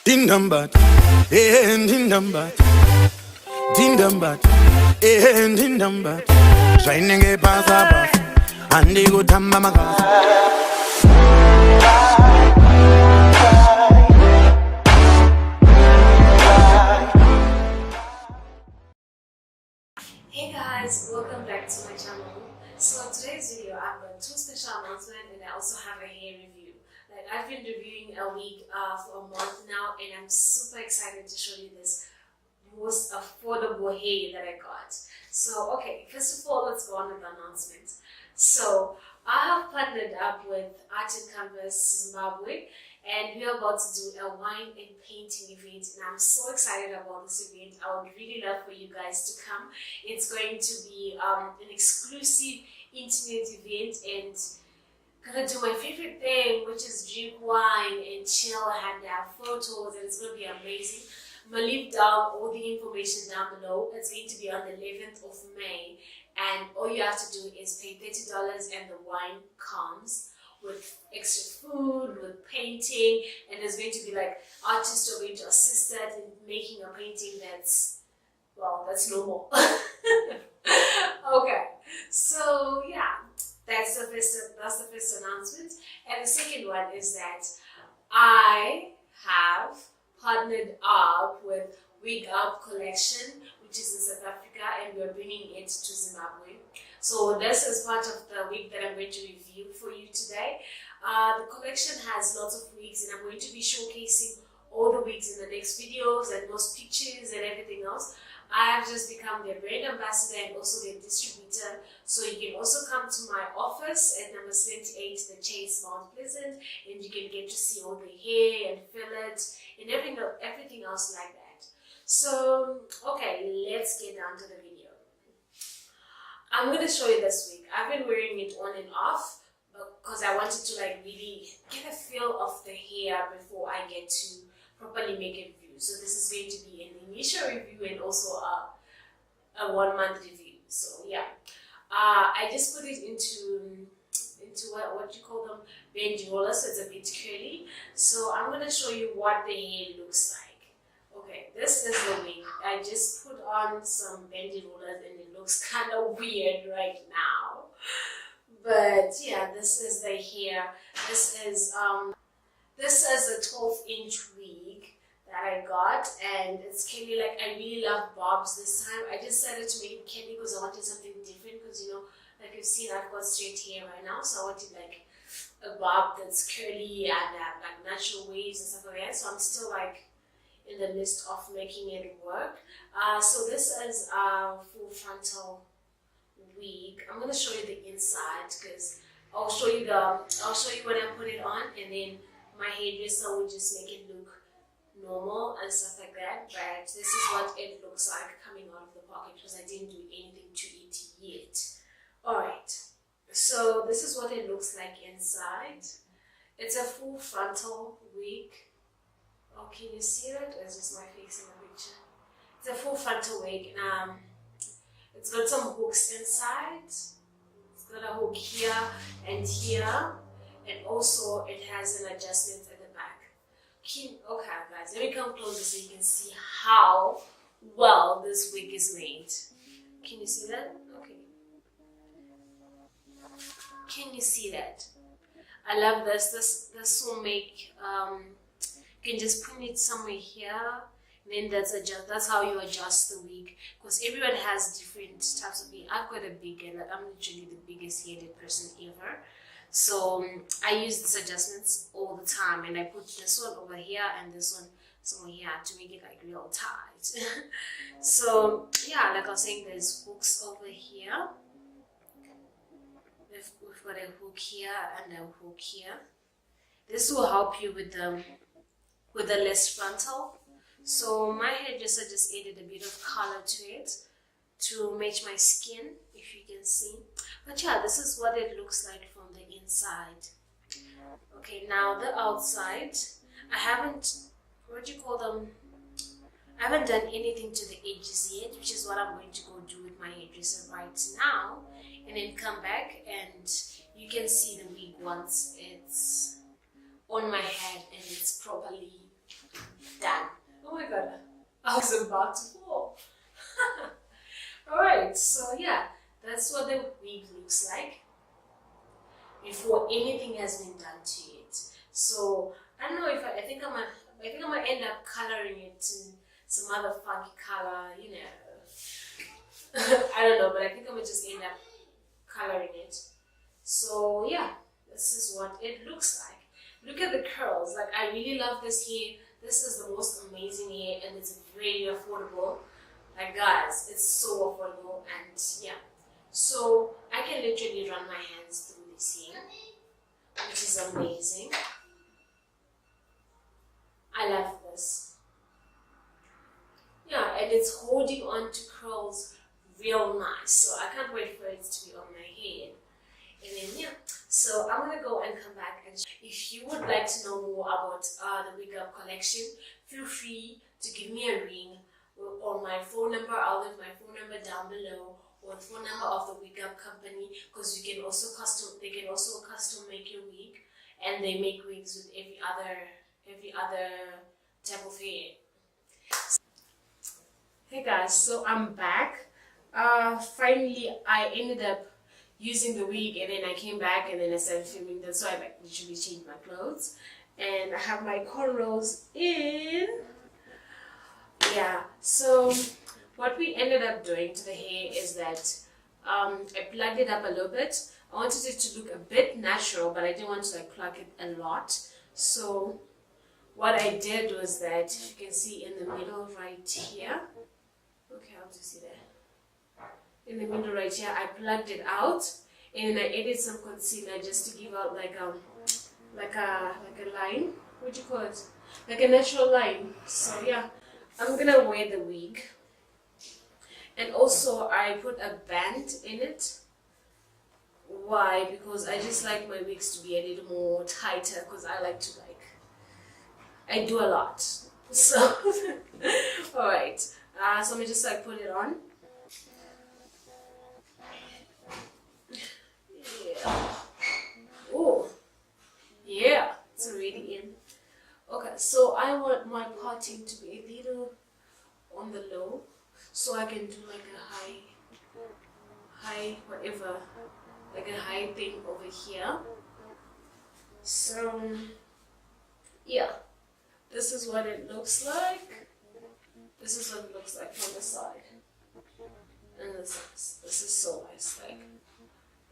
Dindambat, dindambat, dindambat, dindambat. Shining pasa pas, andi go tamba magas. Hey guys, welcome back to my channel. So in today's video, I've got two special announcements and I also have a hair review. Like I've been reviewing a wig for a month now and I'm super excited to show you this most affordable hair that I got. So okay, first of all, let's go on with the announcement. So I have partnered up with Art and Canvas Zimbabwe and we are about to do a wine and painting event and I'm so excited about this event. I would really love for you guys to come. It's going to be an exclusive intimate event and gonna do my favorite thing, which is drink wine and chill and have photos, and it's gonna be amazing. I'm gonna leave down all the information down below. It's going to be on the 11th of May and all you have to do is pay $30 and the wine comes with extra food, with painting, and there's going to be like artists who are going to assist that in making a painting that's, well, that's normal. Okay, so yeah, that's the first announcement. And the second one is that I have partnered up with Wigup Collection, which is in South Africa, and we're bringing it to Zimbabwe. So this is part of the wig that I'm going to review for you today. The collection has lots of wigs and I'm going to be showcasing all the wigs in the next videos and most pictures and everything else. I have just become their brand ambassador and also their distributor. So you can also come to my office at number 78, The Chase, Mount Pleasant, and you can get to see all the hair and fillet and everything else like that. So, okay, let's get down to the video. I'm going to show you this wig. I've been wearing it on and off because I wanted to like really get a feel of the hair before I get to properly make a review. So this is going to be an initial review and also a 1 month review. So yeah, I just put it into what you call them, bendy rollers, so it's a bit curly. So I'm going to show you what the hair looks like. Okay, this is the wig. I just put on some bendy rollers and it looks kind of weird right now. But yeah, this is the hair. This is a 12-inch wig that I got, and it's curly. Like I really love bobs this time. I just decided to make it curly because I wanted something different. Because you know, like you've seen, I've got straight hair right now, so I wanted like a bob that's curly and like natural waves and stuff like that. So I'm still like in the midst of making it work. So this is a full frontal wig. I'm gonna show you the inside because I'll show you when I put it on, and then my hairdresser will just make it look normal and stuff like that. But this is what it looks like coming out of the pocket because I didn't do anything to it yet. Alright, so this is what it looks like inside. It's a full frontal wig. Oh, can you see that? Or is just my face in the picture? It's a full frontal wig. It's got some hooks inside. It's got a hook here and here, and also it has an adjustment at the back. Okay guys, let me come closer so you can see how well this wig is made. Can you see that? Okay. Can you see that? I love this. This will make you can just put it somewhere here, and then that's how you adjust the wig, because everyone has different types of wig. I've got a big head, like I'm literally the biggest headed person ever. So I use these adjustments all the time, and I put this one over here and this one somewhere here to make it like real tight. So yeah, like I was saying, there's hooks over here. We've got a hook here and a hook here. This will help you with the less frontal. So my hairdresser just added a bit of color to it to match my skin, if you can see. But yeah, this is what it looks like from the inside. Okay, now the outside, I haven't, what do you call them? I haven't done anything to the edges yet, which is what I'm going to go do with my hairdresser right now, and then come back and you can see the wig once it's on my head and it's properly I was about to fall. Alright, so yeah, that's what the wig looks like before anything has been done to it. So I don't know if I think I'm gonna end up coloring it in some other funky color, you know. I don't know, but I think I'm gonna just end up coloring it. So yeah, this is what it looks like. Look at the curls. Like, I really love this hair. This is the most amazing hair, and it's very affordable. Like, guys, it's so affordable, and yeah. So I can literally run my hands through this hair, which is amazing. I love this. Yeah, and it's holding on to curls real nice. So I can't wait for it to be on my head. And then yeah, so I'm gonna go and come back, and if you would like to know more about the Wigup Collection, feel free to give me a ring or my phone number. I'll leave my phone number down below, or the phone number of the Wigup company, because you can also they can also custom make your wig, and they make wigs with every other type of hair. Hey guys, so I'm back. Finally I ended up using the wig, and then I came back and then I started filming. That's why I literally changed my clothes, and I have my cornrows in. Yeah, so what we ended up doing to the hair is that I plugged it up a little bit. I wanted it to look a bit natural, but I didn't want to like plug it a lot. So what I did was that, you can see in the middle right here. Okay, I'll just see that. In the middle right here, I plugged it out, and I added some concealer just to give out like a line. What do you call it? Like a natural line. So yeah, I'm gonna wear the wig, and also I put a band in it. Why? Because I just like my wigs to be a little more tighter, because I like to I do a lot. So alright, so I'm gonna just like put it on. Yeah. Oh, yeah, it's already in. Okay, so I want my parting to be a little on the low, so I can do like a high whatever, like a high thing over here. So yeah, this is what it looks like. This is what it looks like from the side, and this is so nice. Like,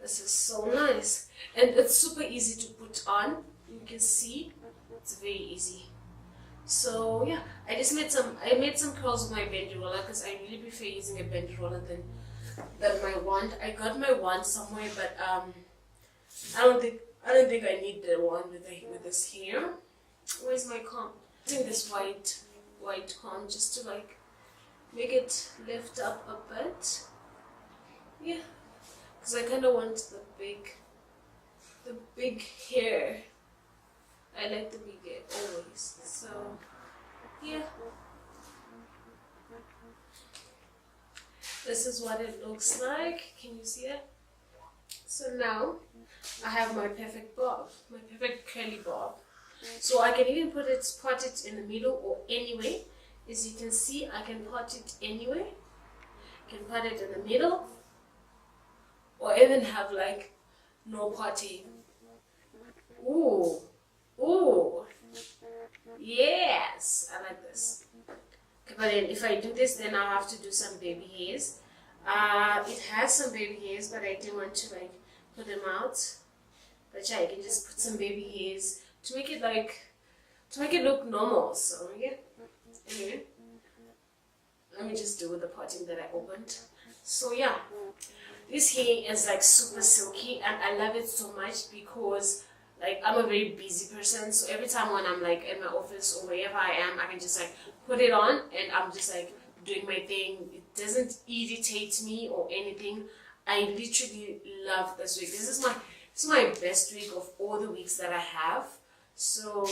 this is so nice, and it's super easy to put on. You can see it's very easy. So yeah, I made some curls with my bendy roller, because I really prefer using a bendy roller than my wand. I got my wand somewhere, but I don't think I need the wand with this hair. Where's my comb? Using this white comb just to like make it lift up a bit. Yeah, because I kind of want the big hair. I like the big hair always. So yeah, this is what it looks like. Can you see it? So now I have my perfect bob, my perfect curly bob. So I can even part it in the middle or anywhere. As you can see, I can part it anywhere. I can part it in the middle, or even have like no parting. Ooh, ooh, yes, I like this. Okay, but then if I do this, then I'll have to do some baby hairs. It has some baby hairs, but I didn't want to like put them out. But yeah, I can just put some baby hairs to make it look normal. So yeah, anyway, let me just do the parting that I opened. So yeah, this hair is like super silky, and I love it so much because like I'm a very busy person. So every time when I'm like in my office or wherever I am, I can just like put it on and I'm just like doing my thing. It doesn't irritate me or anything. I literally love this wig. This is my best wig of all the wigs that I have. So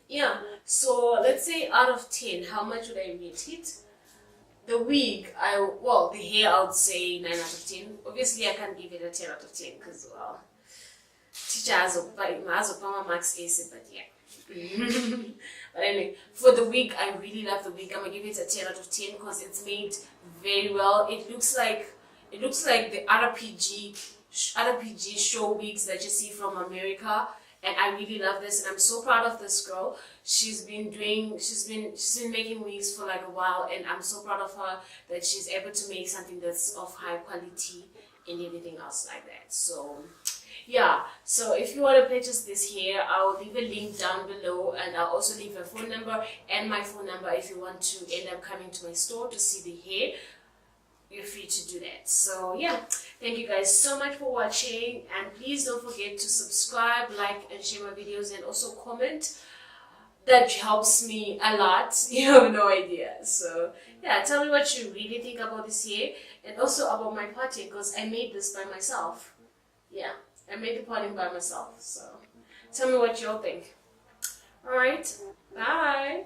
yeah, so let's say out of 10, how much would I rate it? The wig, the hair, I would say 9 out of 10. Obviously, I can't give it a 10 out of 10 because, well, teacher has a max AC, but yeah. But anyway, for the wig, I really love the wig. I'm gonna give it a 10 out of 10 because it's made very well. It looks like the RPG show wigs that you see from America, and I really love this, and I'm so proud of this girl. She's been making wigs for like a while, and I'm so proud of her that she's able to make something that's of high quality and everything else like that. So yeah, so if you want to purchase this hair, I'll leave a link down below, and I'll also leave a phone number and my phone number if you want to end up coming to my store to see the hair. You're free to do that. So yeah, thank you guys so much for watching, and please don't forget to subscribe, like, and share my videos, and also comment. That helps me a lot. You have no idea. So yeah, tell me what you really think about this hair, and also about my parting, because I made this by myself. Yeah, I made the parting by myself. So tell me what you all think. All right, bye.